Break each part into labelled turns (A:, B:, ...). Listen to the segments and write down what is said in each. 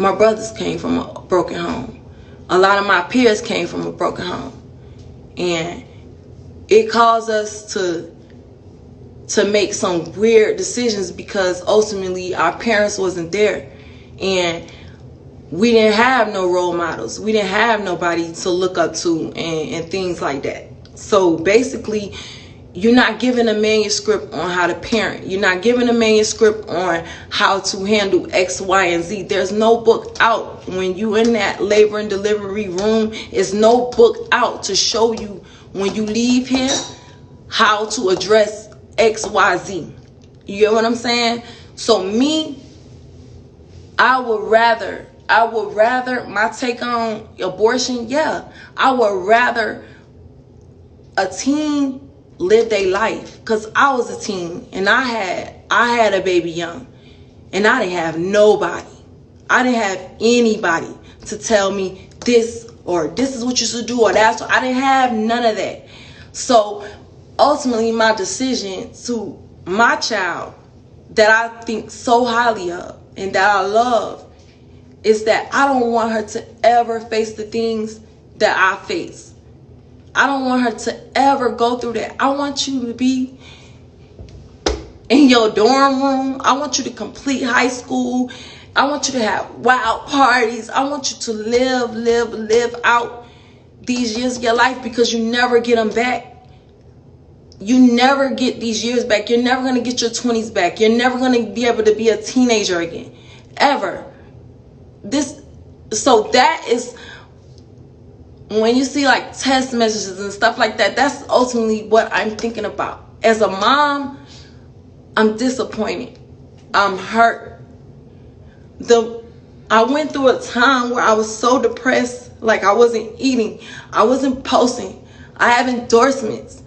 A: My brothers came from a broken home. A lot of my peers came from a broken home. And it caused us to make some weird decisions because ultimately our parents wasn't there. And we didn't have no role models. We didn't have nobody to look up to and things like that. So basically, you're not given a manuscript on how to parent. You're not given a manuscript on how to handle X, Y, and Z. There's no book out. When you in that labor and delivery room, there's no book out to show you when you leave here how to address X, Y, Z. You get what I'm saying? So me, I would rather my take on abortion, yeah. I would rather a teen live their life, because I was a teen and I had a baby young, and I didn't have nobody. I didn't have anybody to tell me this or this is what you should do or that's what. I didn't have none of that. So ultimately, my decision to my child that I think so highly of and that I love is that I don't want her to ever face the things that I face. I don't want her to ever go through that. I want you to be in your dorm room. I want you to complete high school. I want you to have wild parties. I want you to live out these years of your life, because you never get them back. You never get these years back. You're never going to get your 20s back. You're never going to be able to be a teenager again. Ever. So that is, when you see like text messages and stuff like that, that's ultimately what I'm thinking about. As a mom, I'm disappointed. I'm hurt. I went through a time where I was so depressed, like I wasn't eating. I wasn't posting. I have endorsements.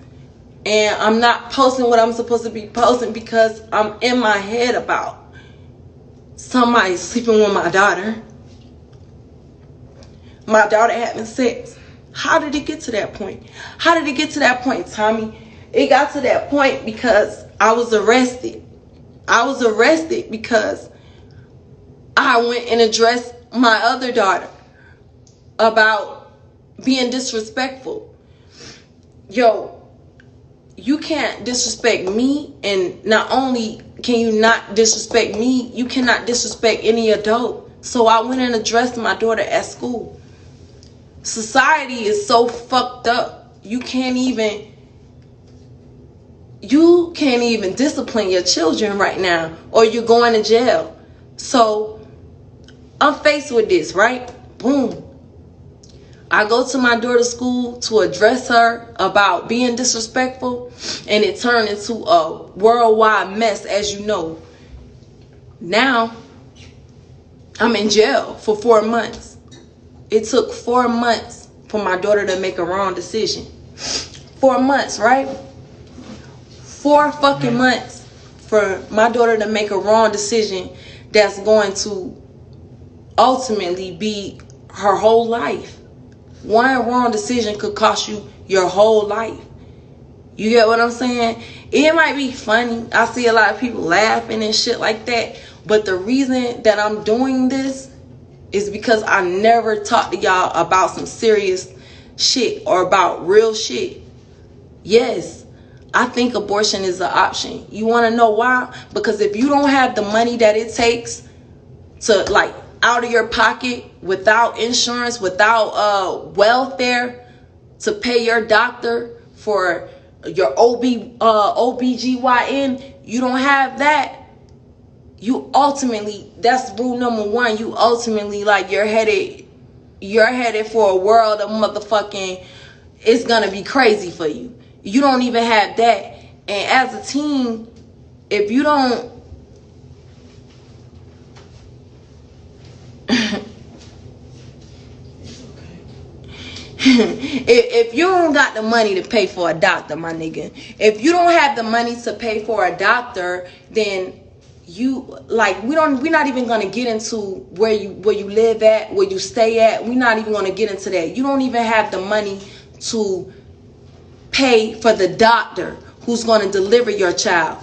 A: And I'm not posting what I'm supposed to be posting because I'm in my head about somebody sleeping with my daughter. My daughter having sex. How did it get to that point? How did it get to that point, Tommie? It got to that point because I was arrested. I was arrested because I went and addressed my other daughter about being disrespectful. Yo, you can't disrespect me, and not only can you not disrespect me, you cannot disrespect any adult. So I went and addressed my daughter at school. Society is so fucked up. You can't even discipline your children right now, or you're going to jail. So I'm faced with this, right? Boom. I go to my daughter's school to address her about being disrespectful, and it turned into a worldwide mess, as you know. Now I'm in jail for 4 months. It took 4 months for my daughter to make a wrong decision. 4 months, right? 4 fucking months for my daughter to make a wrong decision that's going to ultimately be her whole life. One wrong decision could cost you your whole life. You get what I'm saying? It might be funny. I see a lot of people laughing and shit like that. But the reason that I'm doing this is because I never talked to y'all about some serious shit or about real shit. Yes, I think abortion is an option. You want to know why? Because if you don't have the money that it takes to, like, out of your pocket, without insurance, without welfare, to pay your doctor for your OBGYN, you don't have that. You ultimately, that's rule number one. You ultimately, like, you're headed for a world of motherfucking, it's gonna be crazy for you. You don't even have that. And as a teen, if you don't if you don't got the money to pay for a doctor, my nigga, if you don't have the money to pay for a doctor, then you, like, we're not even gonna get into where you live at, where you stay at. We're not even gonna get into that. You don't even have the money to pay for the doctor who's gonna deliver your child.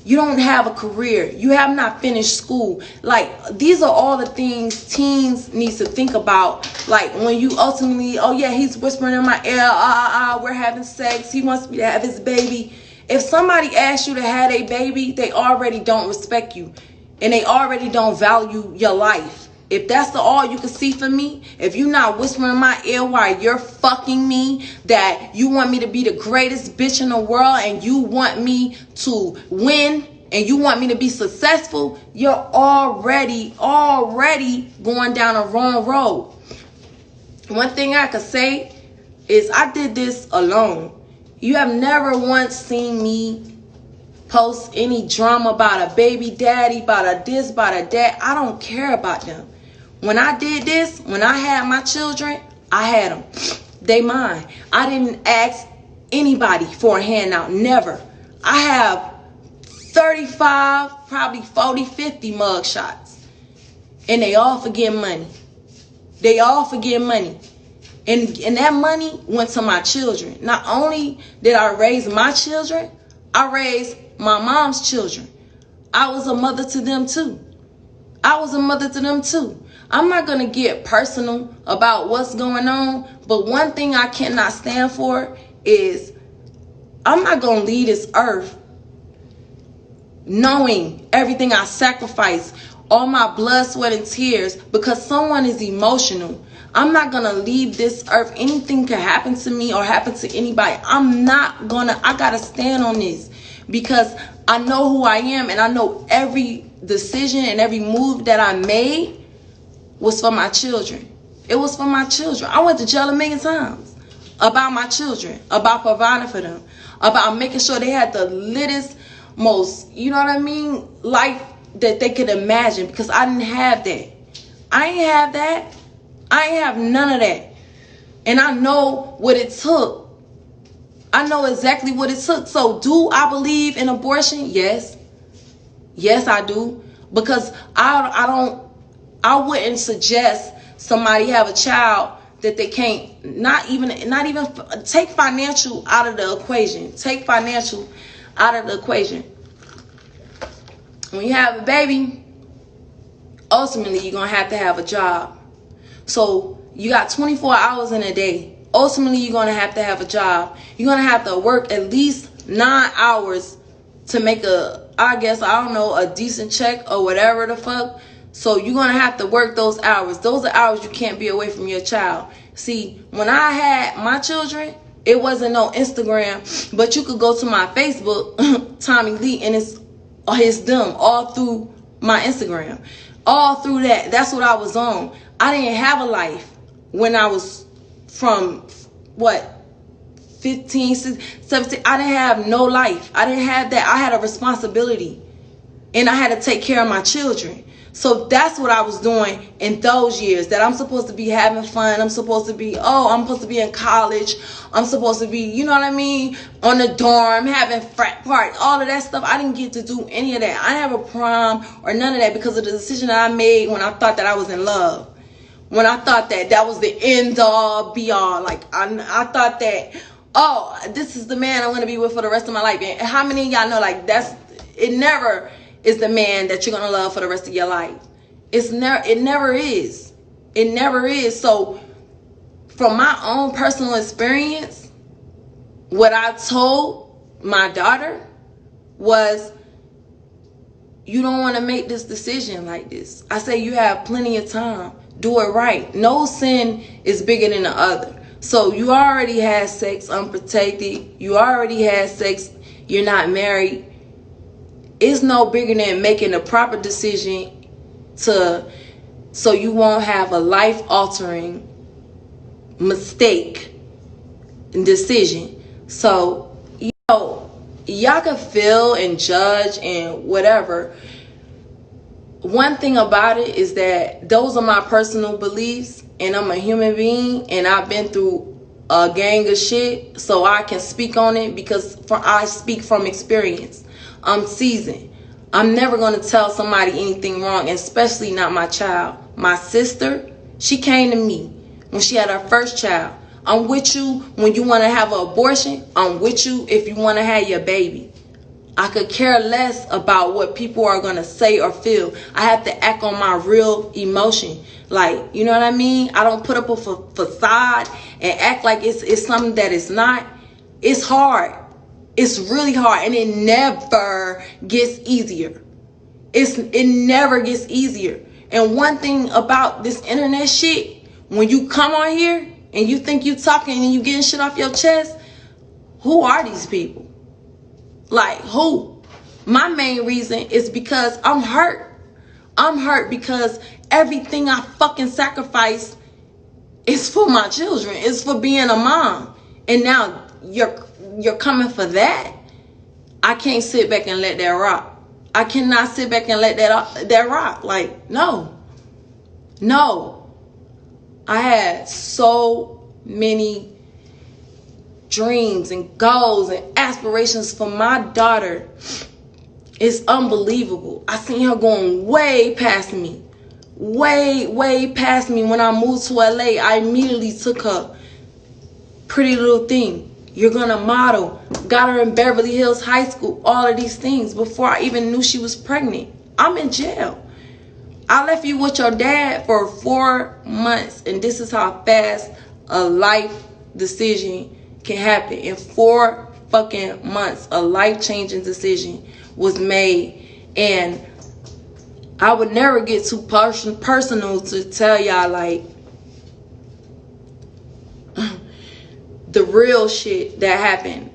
A: You don't have a career. You have not finished school. Like, these are all the things teens need to think about. Like, when you ultimately, oh yeah, he's whispering in my ear, we're having sex, he wants me to have his baby. If somebody asks you to have a baby, they already don't respect you. And they already don't value your life. If that's the all you can see for me, if you're not whispering in my ear while you're fucking me, that you want me to be the greatest bitch in the world and you want me to win and you want me to be successful, you're already going down a wrong road. One thing I could say is I did this alone. You have never once seen me post any drama about a baby daddy, about a this, about a that. I don't care about them. When I did this, when I had my children, I had them. They mine. I didn't ask anybody for a handout. Never. I have 35, probably 40, 50 mug shots. And they all for getting money. They all for getting money. And that money went to my children. Not only did I raise my children, I raised my mom's children. I was a mother to them too. I'm not going to get personal about what's going on, but one thing I cannot stand for is I'm not going to leave this earth knowing everything I sacrificed, all my blood, sweat, and tears, because someone is emotional. I'm not going to leave this earth. Anything can happen to me or happen to anybody. I got to stand on this because I know who I am, and I know every decision and every move that I made was for my children. It was for my children. I went to jail a million times about my children, about providing for them, about making sure they had the littest, most, you know what I mean, life that they could imagine, because I didn't have that. I ain't have that. I ain't have none of that. And I know what it took. I know exactly what it took. So do I believe in abortion? Yes. Yes, I do. Because I wouldn't suggest somebody have a child that they can't, not even take financial out of the equation. Take financial out of the equation. When you have a baby, ultimately you're going to have a job. So you got 24 hours in a day. Ultimately, you're going to have a job. You're going to have to work at least 9 hours to make a decent check or whatever the fuck. So you're going to have to work those hours. Those are hours you can't be away from your child. See, when I had my children, it wasn't no Instagram, but you could go to my Facebook, Tommie Lee, and it's them all through my Instagram. All through that. That's what I was on. I didn't have a life when I was from, 15, 16, 17. I didn't have no life. I didn't have that. I had a responsibility. And I had to take care of my children. So that's what I was doing in those years. That I'm supposed to be having fun. I'm supposed to be in college. I'm supposed to be, you know what I mean, on the dorm, having frat party, all of that stuff. I didn't get to do any of that. I didn't have a prom or none of that because of the decision that I made when I thought that I was in love. When I thought that was the end all be all. Like, I thought that, oh, this is the man I'm going to be with for the rest of my life. And how many of y'all know, like, it never is the man that you're going to love for the rest of your life. It never is. It never is. So from my own personal experience, what I told my daughter was, you don't want to make this decision like this. I say you have plenty of time. Do it right. No sin is bigger than the other. So you already had sex unprotected. You already had sex. You're not married. It's no bigger than making a proper decision so you won't have a life-altering mistake and decision. So, y'all can feel and judge and whatever. One thing about it is that those are my personal beliefs, and I'm a human being, and I've been through a gang of shit, so I can speak on it because I speak from experience. I'm seasoned. I'm never going to tell somebody anything wrong, especially not my child. My sister, she came to me when she had her first child. I'm with you when you want to have an abortion. I'm with you if you want to have your baby. I could care less about what people are going to say or feel. I have to act on my real emotion. Like, you know what I mean? I don't put up a facade and act like it's something that it's not. It's hard. It's really hard, and it never gets easier. It never gets easier. And one thing about this internet shit, when you come on here and you think you talking and you getting shit off your chest, who are these people? Like, who? My main reason is because I'm hurt. I'm hurt because everything I fucking sacrificed is for my children. It's for being a mom. And now you're coming for that? I can't sit back and let that rock. I cannot sit back and let that rock. Like, no. No. I had so many dreams and goals and aspirations for my daughter. It's unbelievable. I seen her going way past me. Way past me. When I moved to LA, I immediately took her. Pretty little thing. You're gonna model. Got her in Beverly Hills High School. All of these things before I even knew she was pregnant. I'm in jail. I left you with your dad for 4 months, and this is how fast a life decision can happen. In 4 fucking months, a life-changing decision was made. And I would never get too personal to tell y'all, like, the real shit that happened.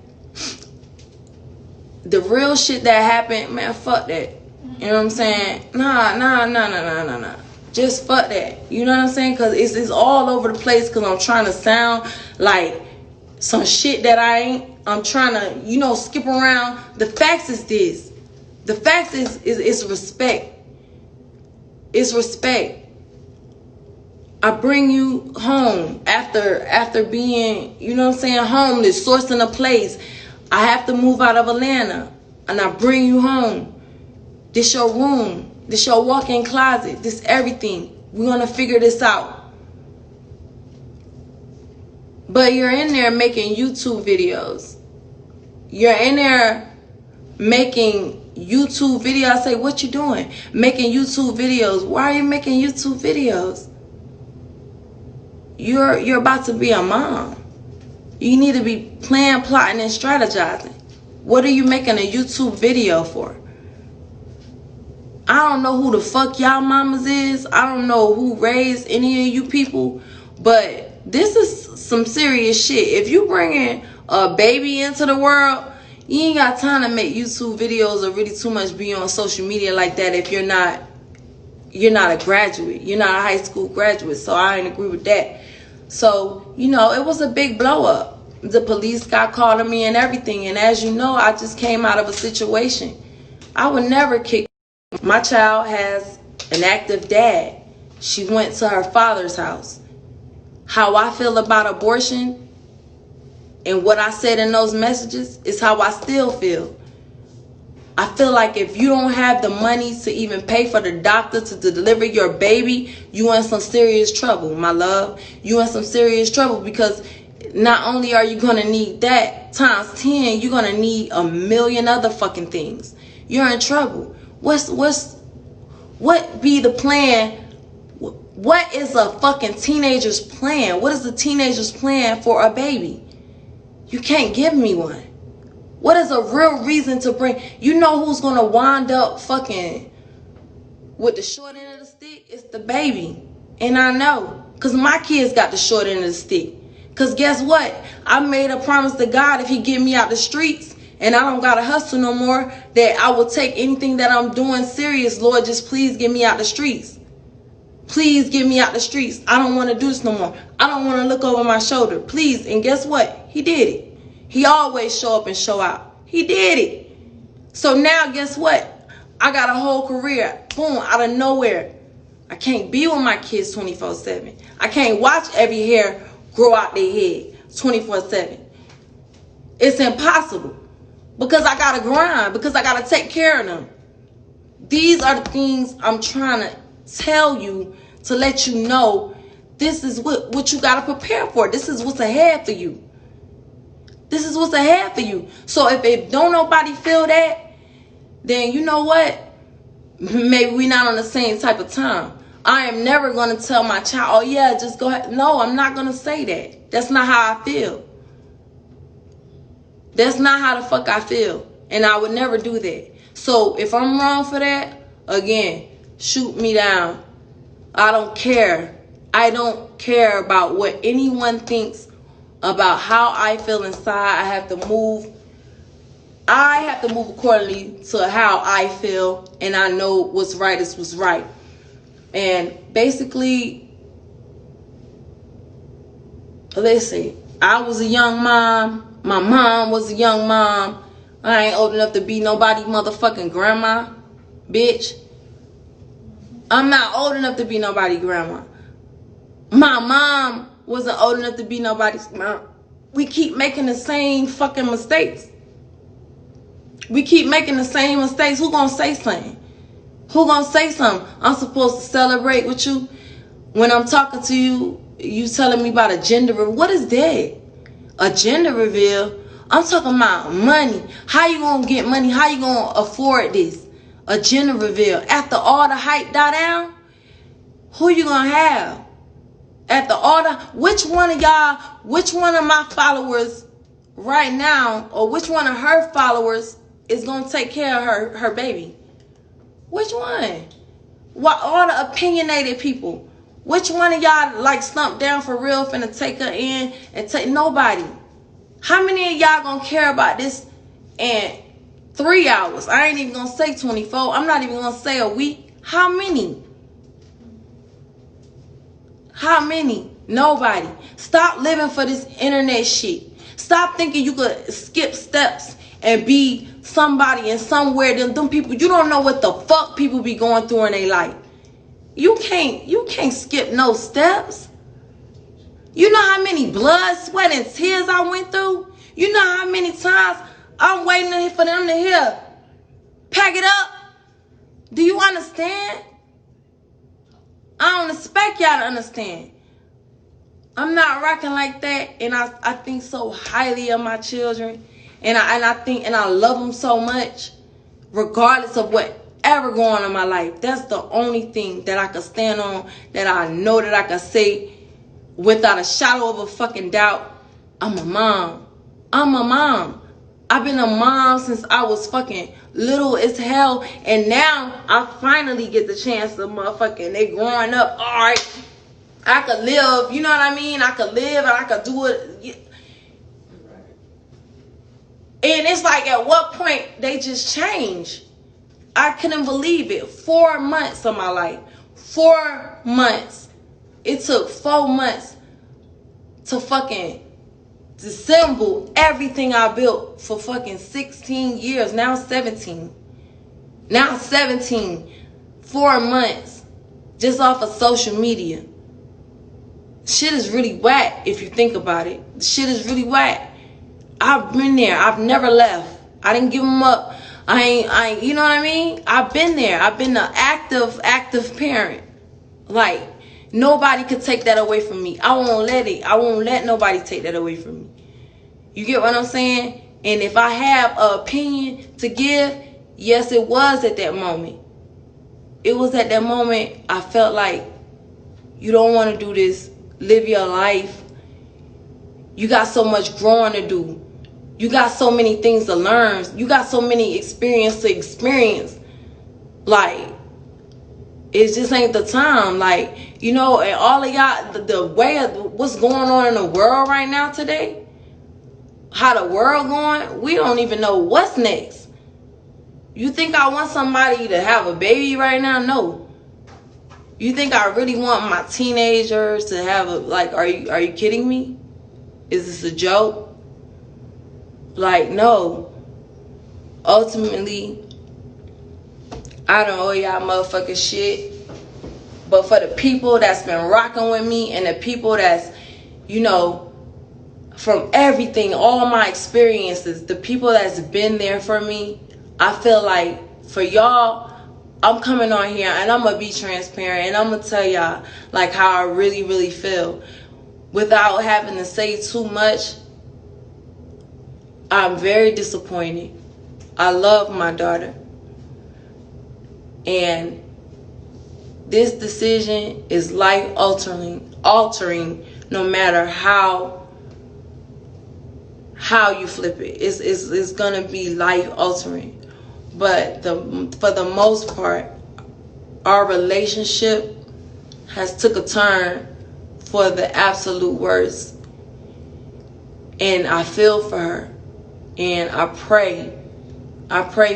A: The real shit that happened, man, fuck that. You know what I'm saying? Nah. Just fuck that. You know what I'm saying? Because it's all over the place because I'm trying to sound like some shit that I ain't. I'm trying to, you know, skip around. The facts is this. The facts is respect. It's respect. I bring you home after being, you know what I'm saying, homeless, sourcing a place. I have to move out of Atlanta, and I bring you home. This your room. This your walk-in closet. This everything. We're going to figure this out. But you're in there making YouTube videos. You're in there making YouTube videos. I say, what you doing? Making YouTube videos. Why are you making YouTube videos? You're about to be a mom. You need to be planning, plotting, and strategizing. What are you making a YouTube video for? I don't know who the fuck y'all mamas is. I don't know who raised any of you people. But this is some serious shit. If you bringing a baby into the world, you ain't got time to make YouTube videos or really too much be on social media like that if you're not a graduate. You're not a high school graduate. So I ain't agree with that. So, you know, it was a big blow up. The police got called on me and everything. And as you know, I just came out of a situation. I would never kick. My child has an active dad. She went to her father's house. How I feel about abortion and what I said in those messages is how I still feel. I feel like if you don't have the money to even pay for the doctor to deliver your baby, you in some serious trouble, my love. You in some serious trouble because not only are you going to need that times 10, you're going to need a million other fucking things. You're in trouble. What be the plan? What is a fucking teenager's plan? What is a teenager's plan for a baby? You can't give me one. What is a real reason to bring? You know who's going to wind up fucking with the short end of the stick? It's the baby. And I know. Because my kids got the short end of the stick. Because guess what? I made a promise to God if he get me out the streets and I don't got to hustle no more, that I will take anything that I'm doing serious. Lord, just please get me out the streets. Please get me out the streets. I don't want to do this no more. I don't want to look over my shoulder. Please. And guess what? He did it. He always show up and show out. He did it. So now guess what? I got a whole career. Boom, out of nowhere. I can't be with my kids 24/7. I can't watch every hair grow out their head 24/7. It's impossible. Because I got to grind. Because I got to take care of them. These are the things I'm trying to tell you to let you know this is what you got to prepare for. This is what's ahead for you. This is what's ahead for you. So if don't nobody feel that, then you know what? Maybe we're not on the same type of time. I am never going to tell my child, oh yeah, just go ahead. No, I'm not going to say that. That's not how I feel. That's not how the fuck I feel. And I would never do that. So if I'm wrong for that, again, shoot me down. I don't care. I don't care about what anyone thinks about how I feel inside. I have to move accordingly to how I feel, and I know what's right is what's right. And basically, listen, I was a young mom. My mom was a young mom. I ain't old enough to be nobody motherfucking grandma, bitch. I'm not old enough to be nobody grandma. My mom wasn't old enough to be nobody's mom. We keep making the same fucking mistakes. We keep making the same mistakes. Who gonna say something? Who gonna say something? I'm supposed to celebrate with you. When I'm talking to you, you telling me about a gender reveal. What is that? A gender reveal? I'm talking about money. How you gonna get money? How you gonna afford this? A gender reveal. After all the hype die down, who you gonna have? After all the, which one of my followers right now, or which one of her followers is gonna take care of her baby? Which one? What, all the opinionated people? Which one of y'all like slumped down for real finna take her in and take? Nobody. How many of y'all gonna care about this in 3 hours? I ain't even gonna say 24. I'm not even gonna say a week. How many? How many? Nobody. Stop living for this internet shit. Stop thinking you could skip steps and be somebody and somewhere. Them people, you don't know what the fuck people be going through in their life. You can't skip no steps. You know how many blood, sweat, and tears I went through? You know how many times I'm waiting for them to hear, pack it up? Do you understand? I don't expect y'all to understand. I'm not rocking like that, and I think so highly of my children, and I love them so much, regardless of whatever going on in my life. That's the only thing that I can stand on, that I know that I can say without a shadow of a fucking doubt. I'm a mom. I'm a mom. I've been a mom since I was fucking little as hell, and now I finally get the chance to motherfucking, they growing up. All right, I could live, you know what I mean? I could live and I could do it. And it's like, at what point they just change? I couldn't believe it. 4 months of my life. 4 months. It took 4 months to fucking dissemble everything I built for fucking 16 years. Now 17. Now 17. 4 months. Just off of social media. Shit is really whack if you think about it. Shit is really whack. I've been there. I've never left. I didn't give them up. I ain't, you know what I mean? I've been there. I've been an active parent. Like, nobody could take that away from me. I won't let nobody take that away from me. You get what I'm saying? And if I have an opinion to give, yes, it was at that moment. It was at that moment I felt like, you don't want to do this. Live your life. You got so much growing to do. You got so many things to learn. You got so many experience to experience. Like, it just ain't the time. Like, you know, and all of y'all, the way of what's going on in the world right now today, how the world going, we don't even know what's next. You think I want somebody to have a baby right now? No. You think I really want my teenagers to have a, like, are you kidding me? Is this a joke? Like, no. Ultimately, I don't owe y'all motherfucking shit. But for the people that's been rocking with me, and the people that's, you know, from everything, all my experiences, the people that's been there for me, I feel like for y'all, I'm coming on here and I'm going to be transparent, and I'm going to tell y'all like how I really, really feel. Without having to say too much, I'm very disappointed. I love my daughter. And this decision is life altering no matter how you flip it. It's gonna be life altering. But for the most part, our relationship has took a turn for the absolute worst. And I feel for her. And I pray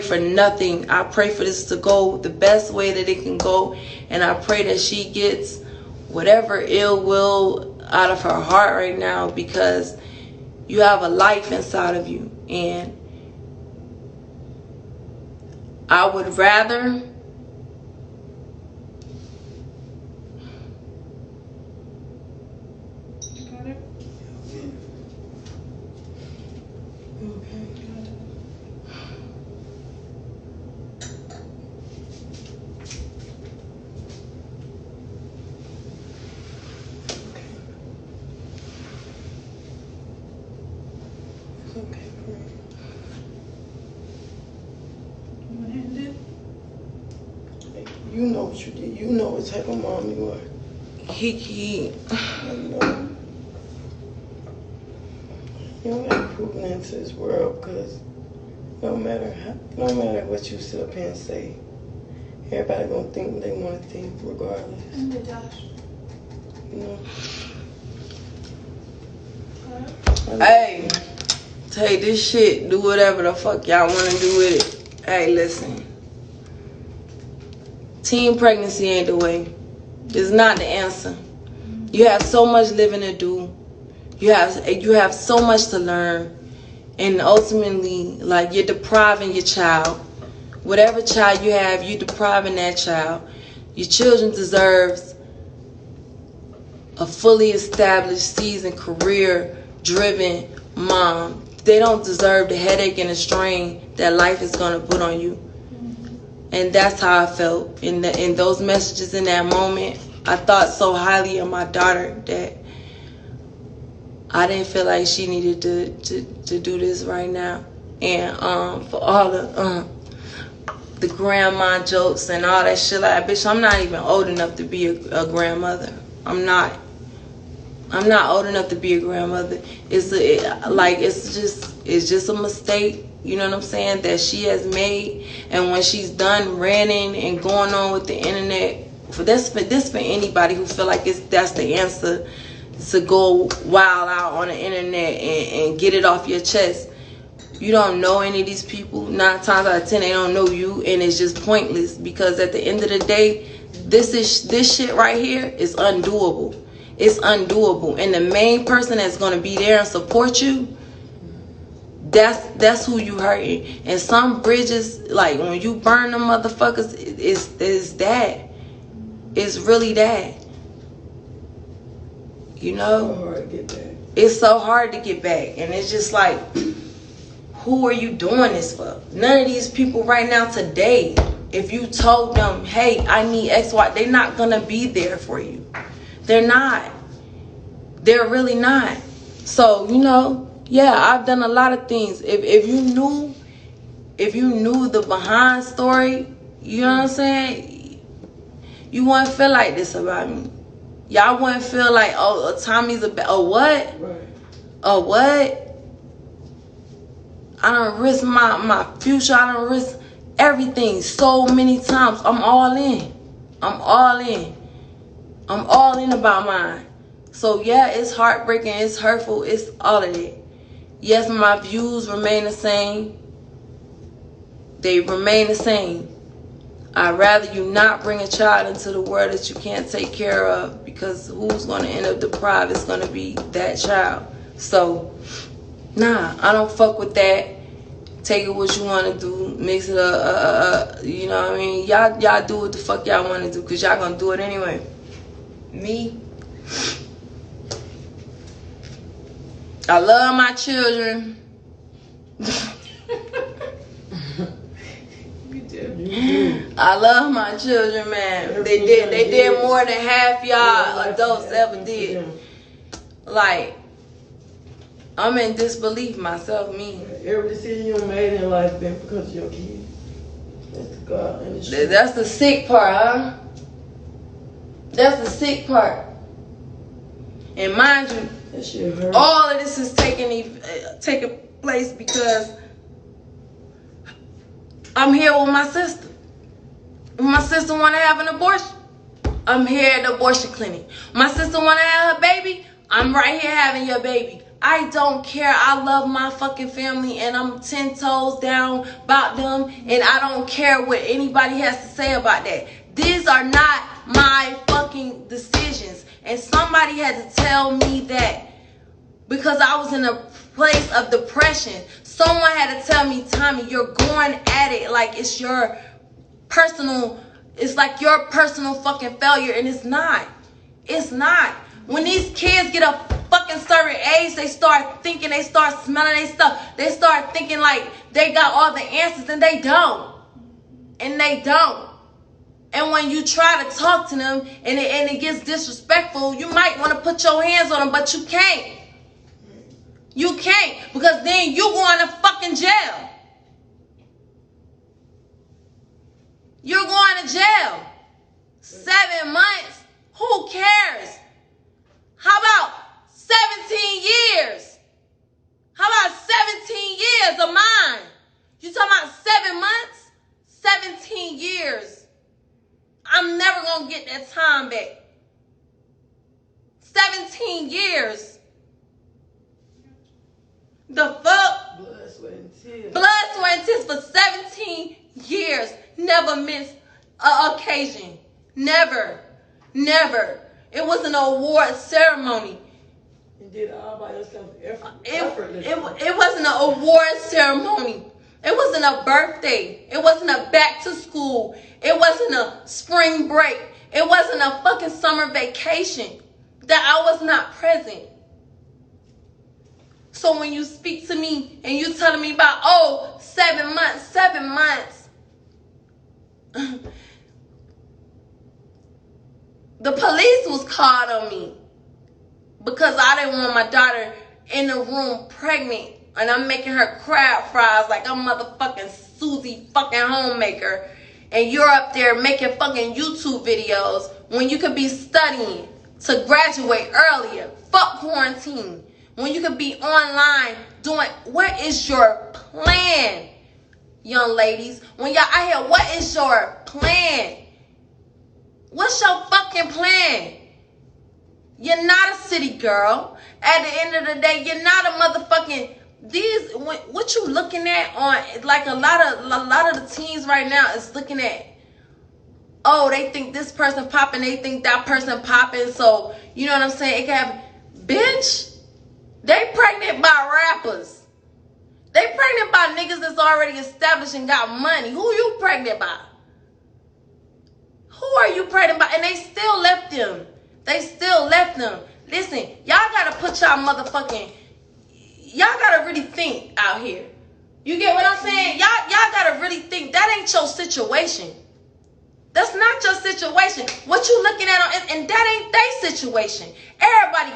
A: for nothing. I pray for this to go the best way that it can go. And I pray that she gets whatever ill will out of her heart right now, because you have a life inside of you. And I would rather
B: You know what you did. You know what type of mom you are.
A: He.
B: I know. You don't got to prove nothing to this world, because no matter what you sit up here and say, everybody gonna think what they want to think regardless. You know.
A: Hey, take this shit. Do whatever the fuck y'all want to do with it. Hey, listen. Teen pregnancy ain't the way. It's not the answer. You have so much living to do. You have so much to learn. And ultimately, like, you're depriving your child. Whatever child you have, you're depriving that child. Your children deserves a fully established, seasoned, career-driven mom. They don't deserve the headache and the strain that life is going to put on you. And that's how I felt in those messages in that moment. I thought so highly of my daughter that I didn't feel like she needed to do this right now. And for all the grandma jokes and all that shit, like, bitch, I'm not even old enough to be a grandmother. I'm not old enough to be a grandmother. It's just a mistake. You know what I'm saying, that she has made. And when she's done ranting and going on with the internet, for anybody who feel like that's the answer, to go wild out on the internet and get it off your chest. You don't know any of these people. 9 times out of 10, they don't know you, and it's just pointless, because at the end of the day, this shit right here is undoable. It's undoable. And the main person that's gonna be there and support you, that's who you hurting. And some bridges, like when you burn them motherfuckers, it's that. It's really that. You know?
B: It's so hard to get back.
A: It's so hard to get back. And it's just like, who are you doing this for? None of these people right now today, if you told them, hey, I need X, Y, they're not gonna be there for you. They're not. They're really not. So, you know, yeah, I've done a lot of things. If you knew the behind story, you know what I'm saying, you wouldn't feel like this about me. Y'all wouldn't feel like, oh, Tommie's a what?
B: Right.
A: A what? I done risk my future. I done risk everything so many times. I'm all in. I'm all in. I'm all in about mine. So yeah, it's heartbreaking, it's hurtful, it's all of it. Yes, my views remain the same. They remain the same. I'd rather you not bring a child into the world that you can't take care of, because who's going to end up deprived is going to be that child. So, nah, I don't fuck with that. Take it what you want to do. Mix it up. You know what I mean? Y'all do what the fuck y'all want to do, because y'all going to do it anyway. Me, I love my children. I love my children, man. They did more than half y'all adults ever did. Like, I'm in disbelief myself, me.
B: Every decision you made in life been because of your kids.
A: That's the sick part, huh? That's the sick part. And mind you,
B: that shit hurt.
A: All of this is taking place because I'm here with my sister. My sister want to have an abortion. I'm here at the abortion clinic. My sister want to have her baby. I'm right here having your baby. I don't care. I love my fucking family and I'm 10 toes down about them. And I don't care what anybody has to say about that. These are not my fucking decisions. And somebody had to tell me that because I was in a place of depression. Someone had to tell me, Tommie, you're going at it like it's your personal, it's like your personal fucking failure. And it's not. It's not. When these kids get a fucking certain age, they start thinking, they start smelling their stuff. They start thinking like they got all the answers and they don't. And they don't. And when you try to talk to them and it gets disrespectful, you might want to put your hands on them, but you can't. You can't, because then you going to fucking jail. You're going to jail. 7 months. Who cares? How about 17 years? How about 17 years of mine? You talking about 7 months? 17 years. I'm never going to get that time back. 17 years. The fuck?
B: Blood, sweat, and tears.
A: Blood, sweat, and tears for 17 years. Never missed an occasion. Never. Never. It was an award ceremony.
B: You did it all by yourself.
A: It wasn't an award ceremony. It wasn't a birthday. It wasn't a back to school. It wasn't a spring break. It wasn't a fucking summer vacation that I was not present. So when you speak to me and you telling me about, 7 months, 7 months. The police was called on me because I didn't want my daughter in the room pregnant and I'm making her crab fries like I'm motherfucking Susie fucking homemaker and you're up there making fucking YouTube videos when you could be studying to graduate earlier. Fuck quarantine. When you could be online doing, what is your plan, young ladies? When y'all out here, what is your plan? What's your fucking plan? You're not a city girl. At the end of the day, you're not a motherfucking, what you looking at on, like a lot of the teens right now is looking at, they think this person popping, they think that person popping, so, you know what I'm saying? It can have, bitch. They pregnant by rappers. They pregnant by niggas that's already established and got money. Who you pregnant by? Who are you pregnant by? And they still left them. They still left them. Listen, y'all gotta put y'all motherfucking, y'all gotta really think out here. You get what I'm saying? Y'all gotta really think. That ain't your situation. That's not your situation. What you looking at, and that ain't their situation. Everybody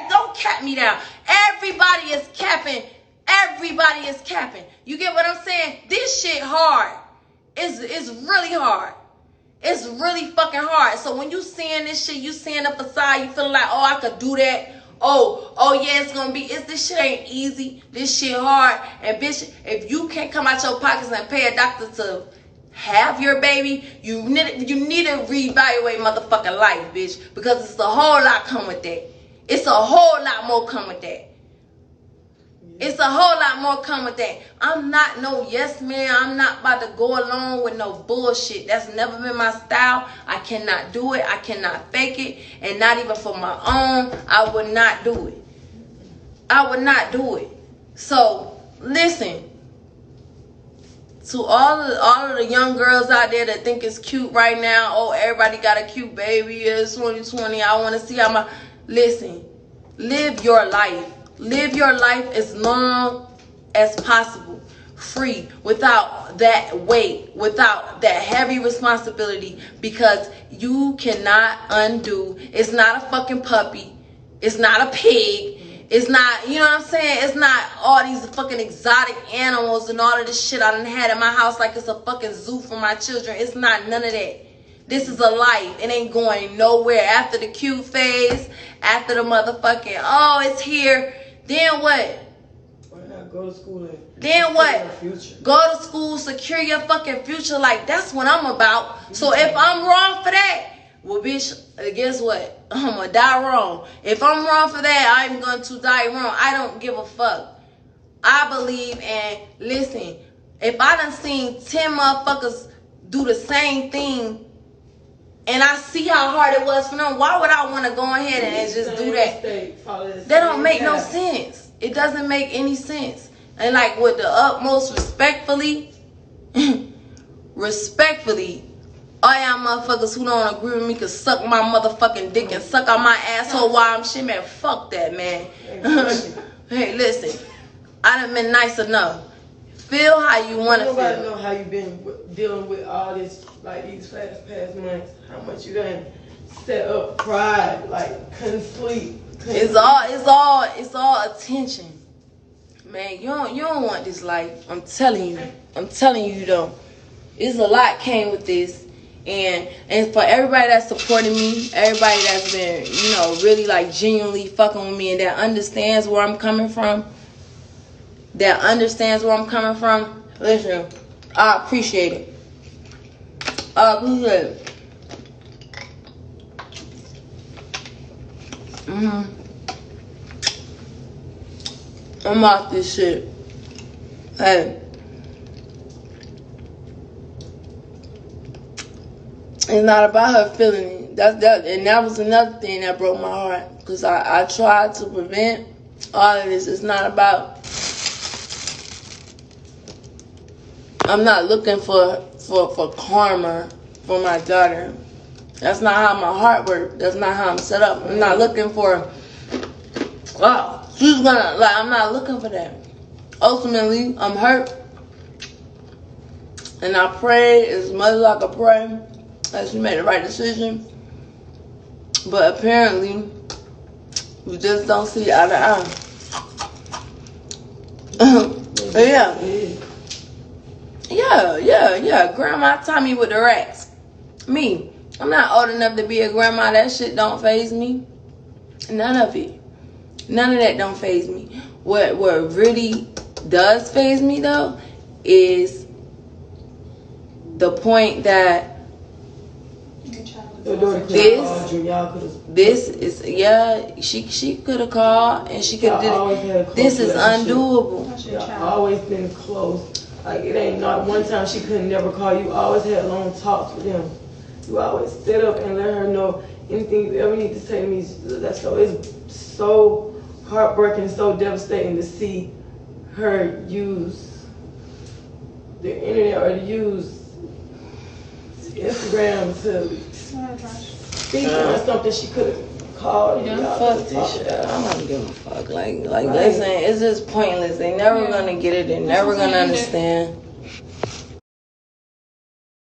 A: don't cap me down. Everybody is capping. Everybody is capping. You get what I'm saying? This shit hard. It's really hard. It's really fucking hard. So when you seeing this shit, you seeing the facade, you feeling like, I could do that. Yeah, it's gonna be, this shit ain't easy. This shit hard. And bitch, if you can't come out your pockets and pay a doctor to have your baby, you need to reevaluate motherfucking life, bitch, because it's a whole lot come with that. It's a whole lot more come with that. It's a whole lot more come with that. I'm not no yes man. I'm not about to go along with no bullshit. That's never been my style. I cannot do it. I cannot fake it. And not even for my own. I would not do it. I would not do it. So, listen. To all of the young girls out there that think it's cute right now. Everybody got a cute baby. It's 2020. I want to see how my... Listen. Live your life. Live your life as long as possible. Free. Without that weight. Without that heavy responsibility. Because you cannot undo. It's not a fucking puppy. It's not a pig. It's not, you know what I'm saying? It's not all these fucking exotic animals and all of this shit I done had in my house like it's a fucking zoo for my children. It's not none of that. This is a life. It ain't going nowhere. After the cute phase, after the motherfucking, oh, it's here. Then what?
B: Why not go to school and
A: then what?
B: Future.
A: Go to school, secure your fucking future. Like, that's what I'm about. So if I'm wrong for that, well, bitch, guess what? I'm gonna die wrong. If I'm wrong for that, I'm going to die wrong. I don't give a fuck. I believe, and listen, if I done seen 10 motherfuckers do the same thing, and I see how hard it was for them, why would I want to go ahead and just do that? That don't make no sense. It doesn't make any sense. And like, with the utmost respectfully, all y'all motherfuckers who don't agree with me can suck my motherfucking dick and suck out my asshole while I'm shit, man. Fuck that, man. Hey, listen. I done been nice enough. Feel how you want to feel.
B: Nobody know how you been dealing with all this, like these past months. How much you done set up, cried, like couldn't sleep.
A: It's all attention. Man, you don't want this life. I'm telling you you don't. It's a lot came with this. And for everybody that's supporting me, everybody that's been, really like genuinely fucking with me and that understands where I'm coming from, listen, I appreciate it. I'm off this shit. Hey. It's not about her feeling it. And that was another thing that broke my heart. Because I tried to prevent all of this. It's not about... I'm not looking for karma for my daughter. That's not how my heart works. That's not how I'm set up. I'm not looking for... Oh, she's gonna... Like, I'm not looking for that. Ultimately, I'm hurt. And I pray as much as I can pray that she made the right decision. But apparently, we just don't see eye to eye. Yeah. Grandma Tommie with the racks. Me, I'm not old enough to be a grandma. That shit don't faze me. None of it. None of that don't faze me. What really does faze me, though, is the point that this is, she could have called and she could have. This is undoable.
B: Y'all always been close. Like, it ain't not one time she couldn't never call you. Always had long talks with them. You always stood up and let her know anything you ever need to say to me. That's so, it's so heartbreaking, so devastating to see her use the internet or to use Instagram to speak on something she could have called.
A: Fuck this shit. I don't give a fuck. Like, listen, it's just pointless. They never gonna get it. They're never gonna understand.